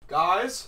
Guys,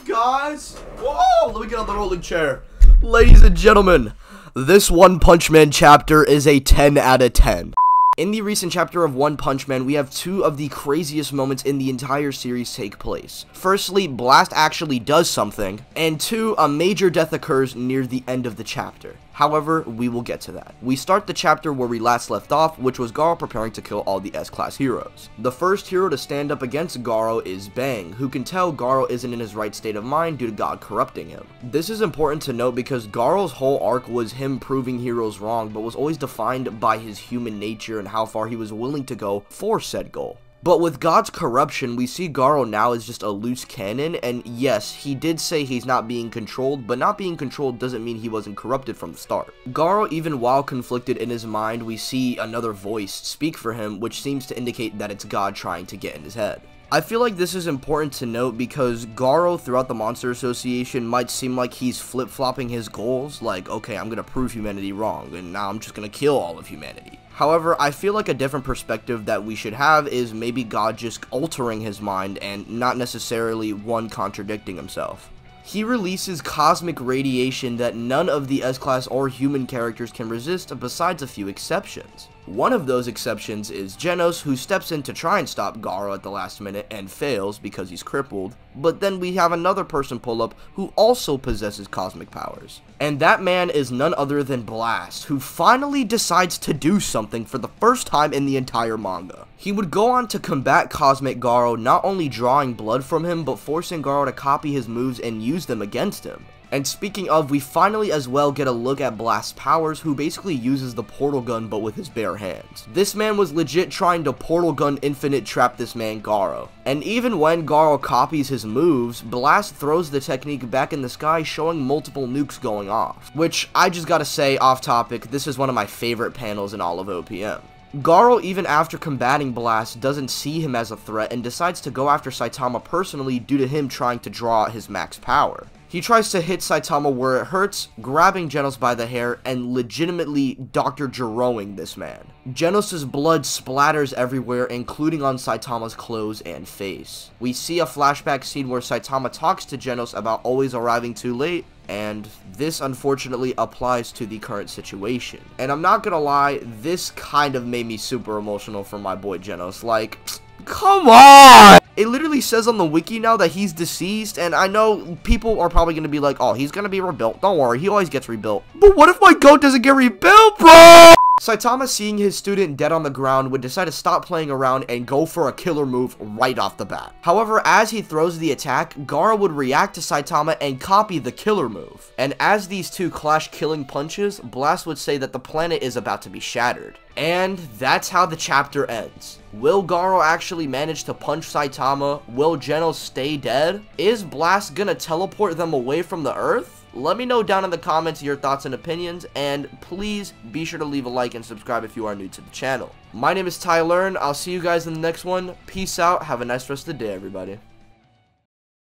whoa, let me get on the rolling chair. Ladies and gentlemen, this One Punch Man chapter is a 10 out of 10. In the recent chapter of One Punch Man, we have two of the craziest moments in the entire series take place. Firstly, Blast actually does something, and two, a major death occurs near the end of the chapter. However, we will get to that. We start the chapter where we last left off, which was Garou preparing to kill all the S-Class heroes. The first hero to stand up against Garou is Bang, who can tell Garou isn't in his right state of mind due to God corrupting him. This is important to note because Garou's whole arc was him proving heroes wrong, but was always defined by his human nature and how far he was willing to go for said goal. But with God's corruption, we see Garou now as just a loose cannon, and yes, he did say he's not being controlled, but not being controlled doesn't mean he wasn't corrupted from the start. Garou, even while conflicted in his mind, we see another voice speak for him, which seems to indicate that it's God trying to get in his head. I feel like this is important to note because Garou throughout the Monster Association might seem like he's flip-flopping his goals, like, okay, I'm gonna prove humanity wrong, and now I'm just gonna kill all of humanity. However, I feel like a different perspective that we should have is maybe God just altering his mind and not necessarily one contradicting himself. He releases cosmic radiation that none of the S-Class or human characters can resist besides a few exceptions. One of those exceptions is Genos, who steps in to try and stop Garou at the last minute and fails because he's crippled, but then we have another person pull up who also possesses cosmic powers. And that man is none other than Blast, who finally decides to do something for the first time in the entire manga. He would go on to combat Cosmic Garou, not only drawing blood from him, but forcing Garou to copy his moves and use them against him. And speaking of, we finally as well get a look at Blast's powers, who basically uses the portal gun but with his bare hands. This man was legit trying to portal gun infinite trap this man Garou. And even when Garou copies his moves, Blast throws the technique back in the sky, showing multiple nukes going off. Which, I just gotta say, off topic, this is one of my favorite panels in all of OPM. Garou, even after combating Blast, doesn't see him as a threat and decides to go after Saitama personally due to him trying to draw his max power. He tries to hit Saitama where it hurts, grabbing Genos by the hair and legitimately Dr. Gerouing this man. Genos' blood splatters everywhere, including on Saitama's clothes and face. We see a flashback scene where Saitama talks to Genos about always arriving too late, and this unfortunately applies to the current situation. And I'm not gonna lie, this kind of made me super emotional for my boy Genos. Like, come on! It literally says on the wiki now that he's deceased, and I know people are probably gonna be like, oh, he's gonna be rebuilt. Don't worry, he always gets rebuilt. But what if my goat doesn't get rebuilt, bro? Saitama, seeing his student dead on the ground, would decide to stop playing around and go for a killer move right off the bat. However, as he throws the attack, Garou would react to Saitama and copy the killer move. And as these two clash killing punches, Blast would say that the planet is about to be shattered. And that's how the chapter ends. Will Garou actually manage to punch Saitama? Will Genos stay dead? Is Blast gonna teleport them away from the Earth? Let me know down in the comments your thoughts and opinions, and please be sure to leave a like and subscribe if you are new to the channel. My name is Tyler, and I'll see you guys in the next one. Peace out. Have a nice rest of the day, everybody.